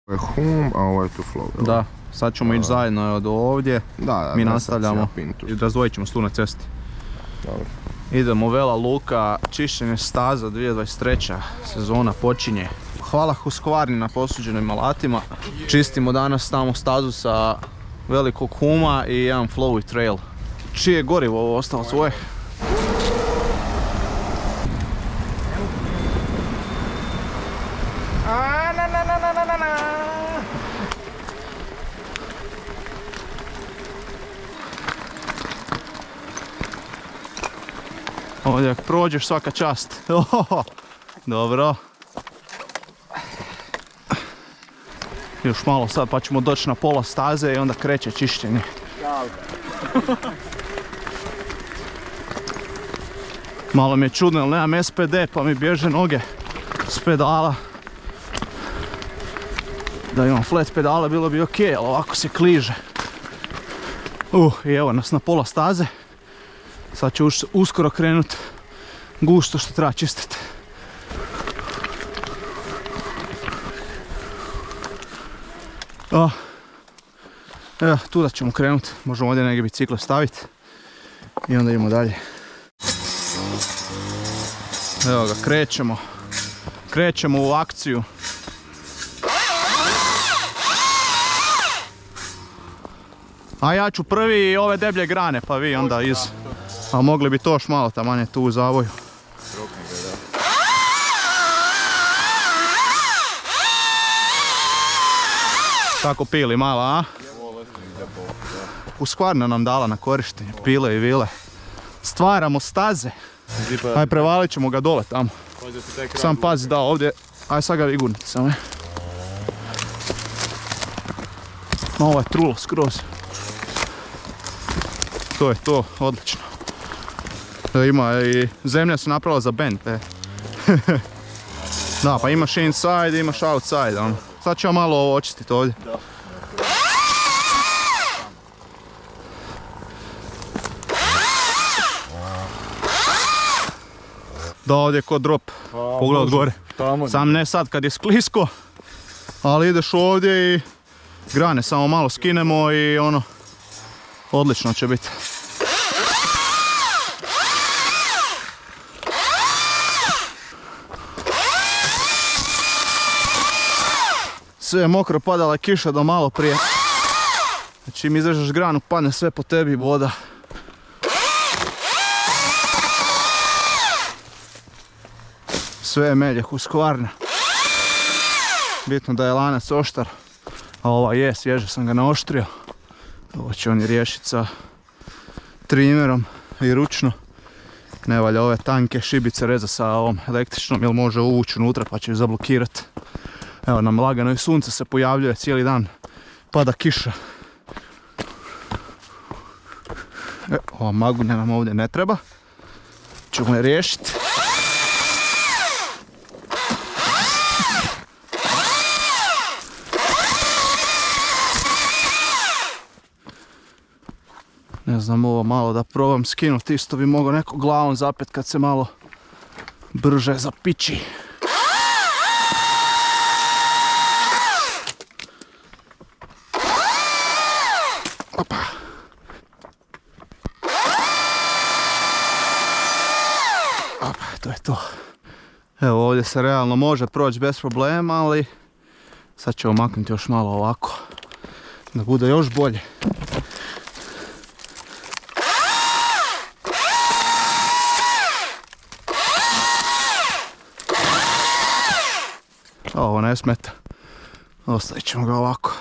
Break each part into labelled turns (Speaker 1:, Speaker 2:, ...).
Speaker 1: Ovo je home, a ovo je to flow.
Speaker 2: Da, sad ćemo ići zajedno od ovdje.
Speaker 1: Da,
Speaker 2: mi nastavljamo i razdvojit ćemo se tu na cesti.
Speaker 1: Dobro.
Speaker 2: Idemo Vela Luka, čišćenje staza 2023. sezona počinje. Hvala Husqvarni na posuđenim alatima. Čistimo danas tamo stazu sa velikog huma i jedan flowy trail. Čije gorivo ovo ostalo svoje? Ovdje ako prođeš svaka čast. Dobro. Još malo sad pa ćemo doći na pola staze i onda kreće čišćenje. Malo mi je čudno jer nemam SPD pa mi bježe noge s pedala. Da imam flat pedale bilo bi ok, ali ovako se kliže. I evo nas na pola staze. Sad ću uskoro krenut gusto što treba čistiti. Evo, tu da ćemo krenut. Možemo ovdje neke bicikle staviti. I onda idemo dalje. Evo ga, krećemo. Krećemo u akciju. A ja ću prvi i ove deblje grane, pa vi onda iz... A mogli bi to još malo taman je tu u zavoju. Tako pili malo, a? Husqvarna nam dala na korištenje, pile i vile. Stvaramo staze. Aj prevalit ćemo ga dole tamo. Sam pazi da ovdje, aj sad ga vi gurnite samo. Ovo je trulo skroz. To je to, odlično. Ima i zemlja se napravila za bend. Da, pa imaš inside i imaš outside. Sad ćemo malo ovo očistiti ovdje. Da, ovdje je ko drop. Pogled od gore. Sam ne sad kad je sklisko, ali ideš ovdje i grane samo malo skinemo i ono, odlično će biti. Sve je mokro, padala je kiša do malo prije. Znači im izrežeš granu, padne sve po tebi voda. Sve je melje Husqvarna. Bitno da je lanac oštar. A ova je, svježe sam ga naoštrio. Ovo će oni riješiti sa trimerom i ručno. Ne valja ove tanke šibice reza sa ovom električnom jer može uvući unutra pa će ju zablokirati. Evo nam lagano i sunce se pojavljuje cijeli dan. Pada kiša. Ova magunja nam ovdje ne treba. Ćemo je riješiti. Ne znam, ovo malo da probam skinuti, isto bi mogao neko glavom zapet kad se malo brže zapiči. Opa. Opa, to je to. Evo ovdje se realno može proći bez problema, ali sad ćemo maknuti još malo ovako, da bude još bolje. Ovo ne smeta. Ostavit ćemo ga ovako.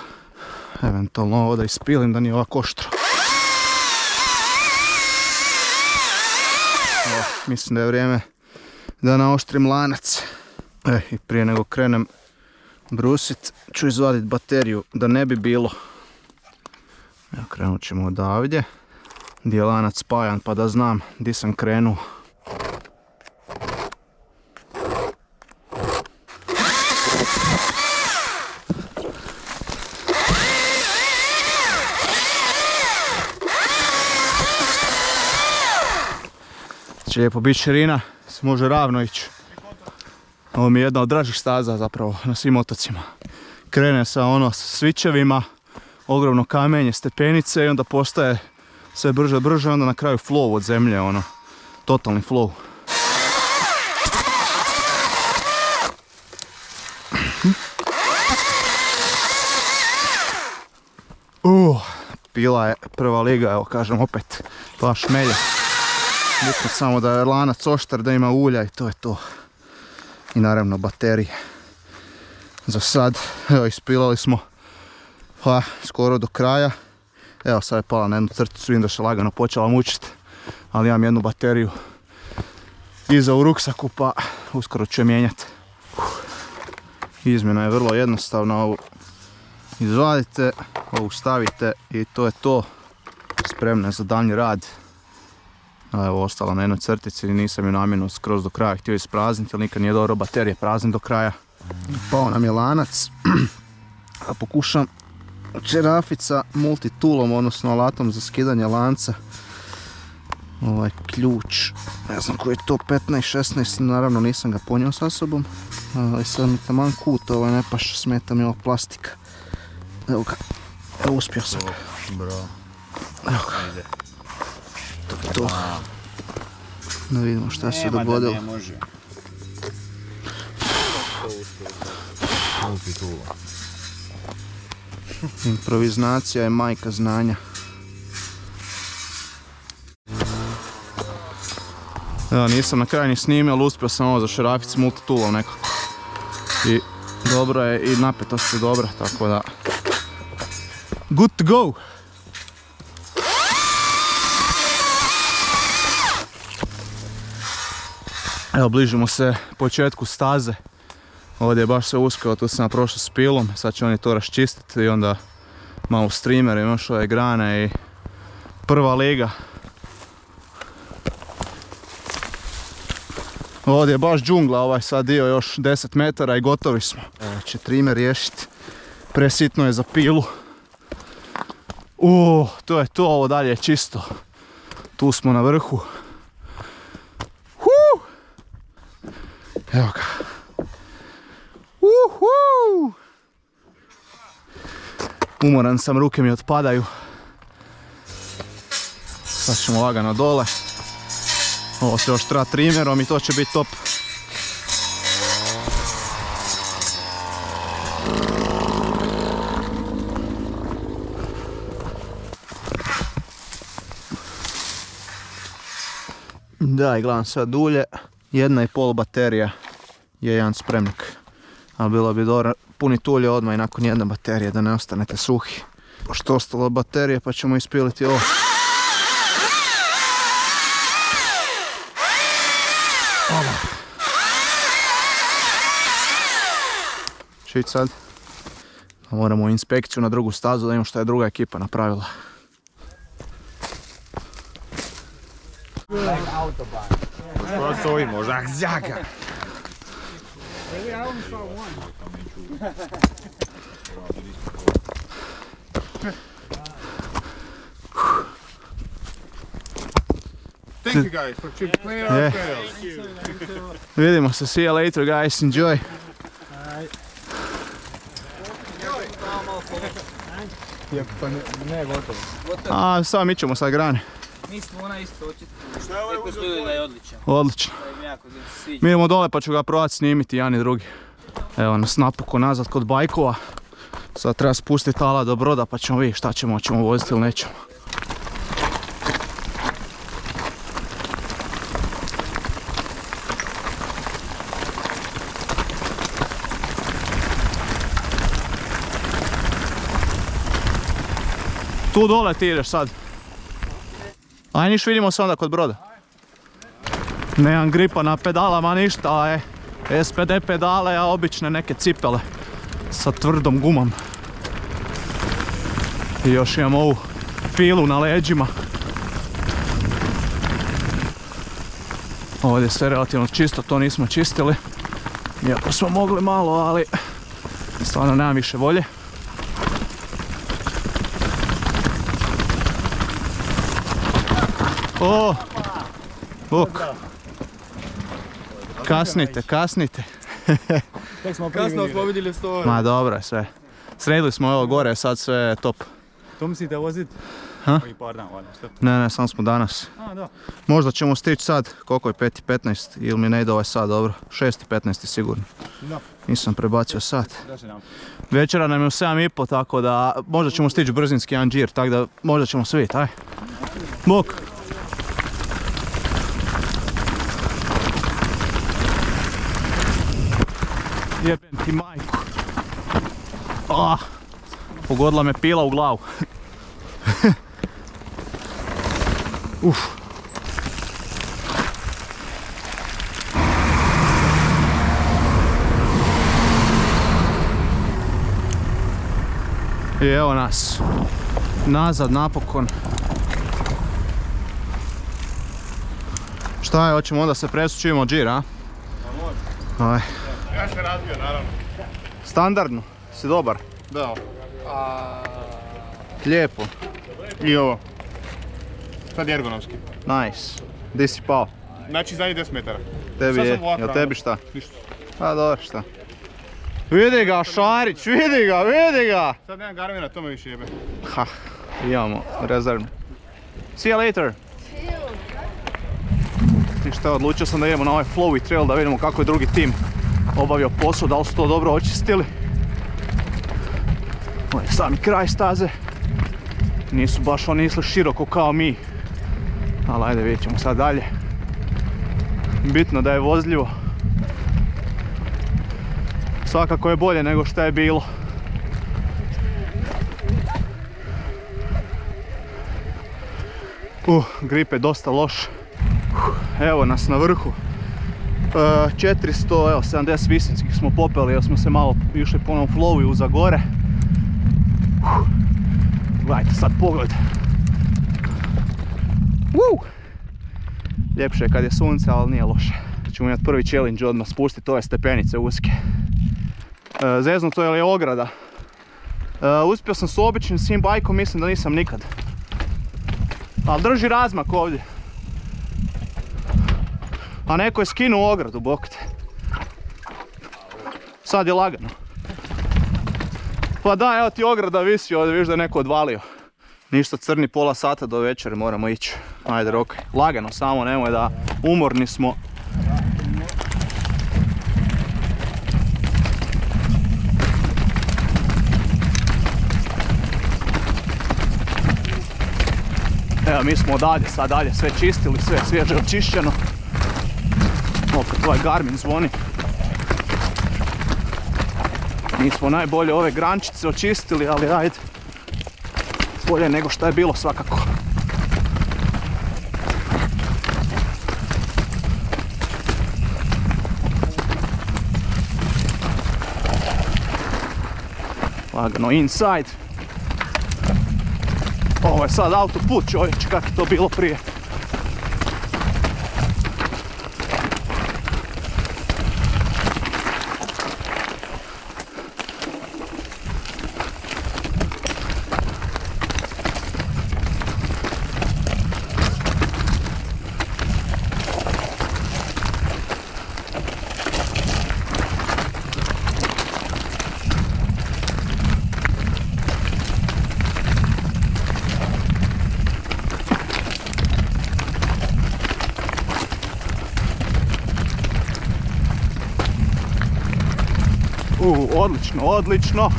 Speaker 2: Eventualno ovo da ispilim da nije ovako oštro. Mislim da je vrijeme da naoštrim lanac. I prije nego krenem brusit ću izvadit bateriju da ne bi bilo. Evo, krenut ćemo odavdje. Gdje je lanac spajan pa da znam gdje sam krenuo. Će lijepo biti širina, se može ravno ići. Ovo mi je jedna od dražih staza zapravo na svim otocima. krene sa ono svičevima, ogromno kamenje, stepenice i onda postaje sve brže brže, onda na kraju flow od zemlje, ono, totalni flow. Bila je prva liga, evo kažem opet, baš melje. Bitno samo da je lanac oštar, da ima ulja i to je to. I naravno baterije. Za sad, evo ispilali smo skoro do kraja. Evo sad je pala na jednu crticu, vidim da se lagano počela mučiti. Ali imam jednu bateriju iza u ruksaku pa uskoro ću je mijenjati. Izmjena je vrlo jednostavna, ovu izvadite, ovu stavite i to je to. Spremna je za daljnji rad. Evo ostala na jednoj crtici, nisam ju namjerno skroz do kraja htio isprazniti, jer nikad nije dobro baterije prazniti do kraja. Pao nam je lanac, a pokušam čerafica multitoolom, odnosno alatom za skidanje lanca. Ovaj ključ, ne znam koji je to, 15-16, naravno nisam ga ponio sa sobom. Ali sad mi taman kut, ovaj ne paš, smeta mi ova plastika. Evo ga, evo uspio sam ga. Evo ga. To je to. Da vidimo šta se dogodilo. Improvizacija je majka znanja. Evo, nisam na kraju ni snimio, ali uspio sam ovo za šerafit s multitoolom nekako. I dobro je, i napetost je dobra, tako da... Good to go! Evo, bližimo se početku staze. Ovdje je baš sve usko, tu sam prošao s pilom, sad će oni to raščistiti i onda malo streamer, imaš ove grane i prva liga. Ovdje je baš džungla, ovaj sad dio još 10 metara i gotovi smo. Evo će trimer riješiti, presitno je za pilu. To je to, ovo dalje je čisto. Tu smo na vrhu. Evo ga. Umoran sam, ruke mi otpadaju. Sad ćemo lagano dole. Ovo se još treba trimerom i to će biti top. Da, i gledam sad ulje. 1,5 baterija je jedan spremnik. Ali bilo bi dobro puniti ulje odmah i nakon jedne baterije da ne ostanete suhi. Pošto ostalo baterije pa ćemo ispiliti ovo. Šit sad. Moramo u inspekciju na drugu stazu da imamo što je druga ekipa napravila.
Speaker 1: Thank you guys for cleaning our trails.
Speaker 2: Vidimo se, see you later guys, enjoy.
Speaker 3: Ne, gotovo.
Speaker 2: A, samo mi ćemo sad grane.
Speaker 3: Mi smo ona isto očito. Neko studiju da je odličan.
Speaker 2: Odlično.
Speaker 3: Da je jako sviđa.
Speaker 2: Mi idemo dole pa ću ga probati snimiti, jedan i drugi. Evo nas napokon nazad kod bajkova. Sad treba spustiti ala do broda pa ćemo vidjeti šta ćemo, hoćemo voziti ili nećemo. Tu dole ti ideš sad. Aj niš, vidimo se onda kod broda. Nemam gripa na pedalama ništa, SPD pedale, a obične neke cipele sa tvrdom gumom. I još imam ovu pilu na leđima. Ovdje je sve relativno čisto, to nismo čistili. Iako smo mogli malo, ali stvarno nemam više volje. Kasnite.
Speaker 3: Kasno smo vidjeli 100 €.
Speaker 2: Ma dobro je sve. Sredili smo ovo gore, sad sve je top.
Speaker 4: To mislite vozit?
Speaker 2: Ha?
Speaker 4: I par dana, valjda, što?
Speaker 2: Ne, samo smo danas.
Speaker 4: A, da.
Speaker 2: Možda ćemo stići sad, koliko je 5:15 ili mi ne ide ovaj sat, dobro. 6:15 sigurno.
Speaker 4: Da.
Speaker 2: Nisam prebacio sat.
Speaker 4: Daže nam.
Speaker 2: Večera nam je u 7:30, tako da možda ćemo stići brzinski jedan džir, tako da možda ćemo se vidjeti, aj. Bok! Jebem ti majku. Pogodila me pila u glavu. Uf. I evo nas nazad napokon. Šta je, hoćemo onda se presučimo džir, a? Aj.
Speaker 1: Ja se razbio, naravno.
Speaker 2: Standardno, si dobar.
Speaker 1: Da.
Speaker 2: Lijepo.
Speaker 1: I ovo. Sad je ergonomski.
Speaker 2: Nice. Di si pao?
Speaker 1: Znači zadnji 10 metara.
Speaker 2: Tebi
Speaker 1: Sad
Speaker 2: je,
Speaker 1: sam ovako
Speaker 2: jel
Speaker 1: ravno.
Speaker 2: tebi šta?
Speaker 1: Ništa.
Speaker 2: Pa dobro, šta? Vidi ga Šarić, vidi ga!
Speaker 1: Sad nemam Garmina, to me više jebe.
Speaker 2: Ha, imamo rezervnu. See you later! Ništa, odlučio sam da idemo na ovaj flowy trail da vidimo kako je drugi tim obavio posao, da li su to dobro očistili. Ovo je sami kraj staze. Nisu baš oni išli široko kao mi. Ali ajde, vidjet ćemo sad dalje. Bitno da je vozljivo. Svakako je bolje nego što je bilo. Grip je dosta loš. Evo nas na vrhu. 470 visinskih smo popeli jer smo se malo išli po onom flowu uza gore. Gledajte sad pogled. Ljepše je kad je sunce, ali nije loše. Ćemo imati prvi challenge odmah, spustiti ove stepenice uske. Zeznuto je li je ograda. Uspio sam s običnim sim bajkom, mislim da nisam nikad. Ali drži razmak ovdje. A neko je skinuo ogradu, bokte. Sad je lagano. Pa da, evo ti ograda visi ovdje, viš da je neko odvalio. Ništa, crni, pola sata do večere moramo ići. Ajde, rokaj. Lagano, samo nemoj da umorni smo. Evo, mi smo odalje, sad dalje sve čistili, sve svježe očišćeno. Opet ovaj Garmin zvoni. Nismo najbolje ove grančice očistili, ali ajde. Bolje nego što je bilo svakako. Lagano inside. Ovo je sad autoput, čovječe, kako je to bilo prije. Odlično, odlično.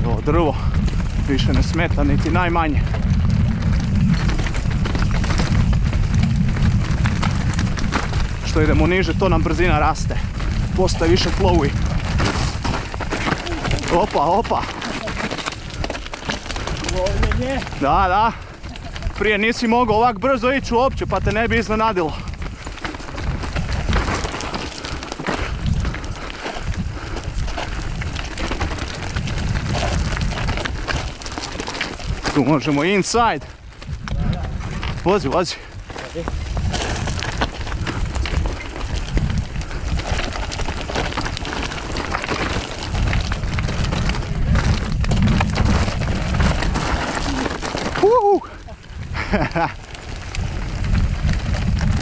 Speaker 2: Ovo drvo više ne smeta niti najmanje. Što idemo niže, to nam brzina raste. Postaje više flowy. Opa. Da. Prije nisi mogao ovak brzo ići uopće, pa te ne bi iznenadilo. Tu možemo inside. Vozi.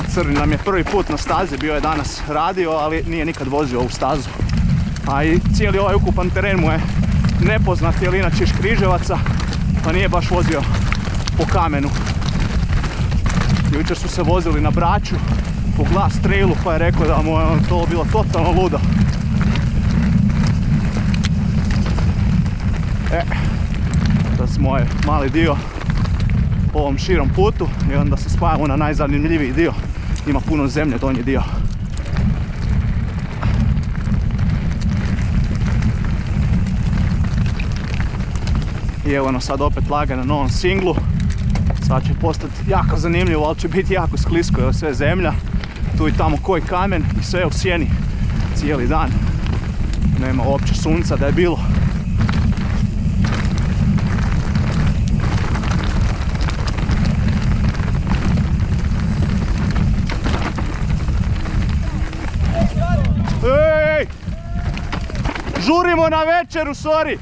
Speaker 2: Crni nam je prvi put na stazi, bio je danas radio, ali nije nikad vozio ovu stazu. A i cijeli ovaj ukupan teren mu je nepoznat, jer inače iz Križevaca, pa nije baš vozio po kamenu. Jučer su se vozili na Braču po Glass Trailu, pa je rekao da mu je to bilo totalno ludo. Da smo ovaj mali dio po ovom širom putu i onda se spajamo na najzanimljiviji dio. Ima puno zemlje, donji dio. I evo ono sad opet laga na novom singlu. Sad će postati jako zanimljivo, ali će biti jako sklisko, jer sve zemlja. Tu i tamo koji kamen i sve u sjeni cijeli dan. Nema uopće sunca da je bilo. Ej! Žurimo na večeru, sorry!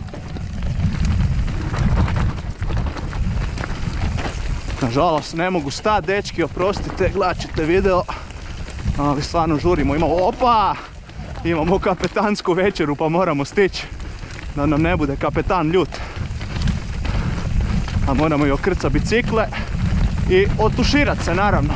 Speaker 2: Nažalost ne mogu stati, dečki, oprostite, gledat ćete video. Ali stvarno žurimo, imamo kapetansku večeru pa moramo stići. Da nam ne bude kapetan ljut. A moramo i okrcati bicikle i otuširat se naravno.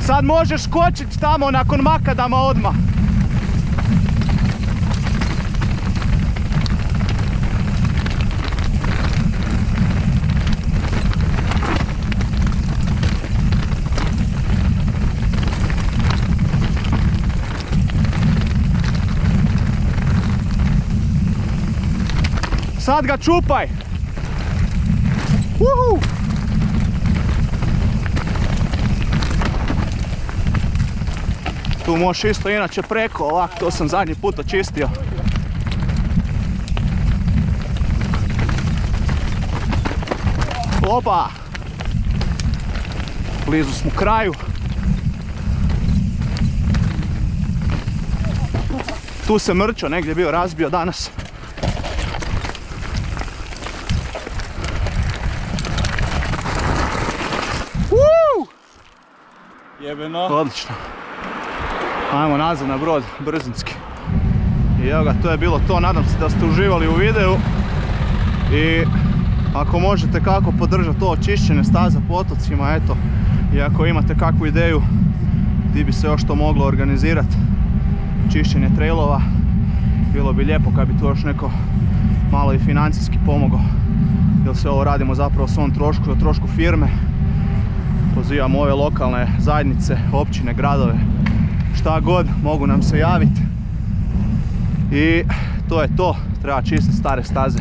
Speaker 2: Sad možeš skočiti tamo nakon makadama odmah. Sad ga čupaj. Uhu. Tu možeš isto inače preko, ovak, to sam zadnji put očistio. Opa! Blizu smo kraju. Tu se mrčo negdje bio razbio danas.
Speaker 4: Jebeno.
Speaker 2: Odlično. Ajmo nazad na brod, brzinski. I evo ga, to je bilo to. Nadam se da ste uživali u videu. I ako možete kako podržati to očišćene staze po otocima, eto. I ako imate kakvu ideju gdje bi se još to moglo organizirati, čišćenje trailova, bilo bi lijepo kad bi to još neko malo i financijski pomogao. Jer sve ovo radimo zapravo o svom trošku, o trošku firme. Pozivam ove lokalne zajednice, općine, gradove, šta god, mogu nam se javiti. I to je to, treba čistiti stare staze.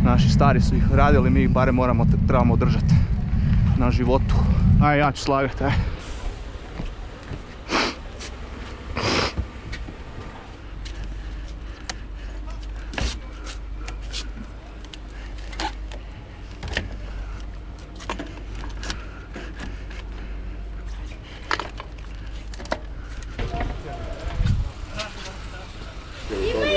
Speaker 2: Naši stari su ih radili, mi ih barem trebamo držati na životu. Aj, ja ću slagati, aj.
Speaker 5: Ima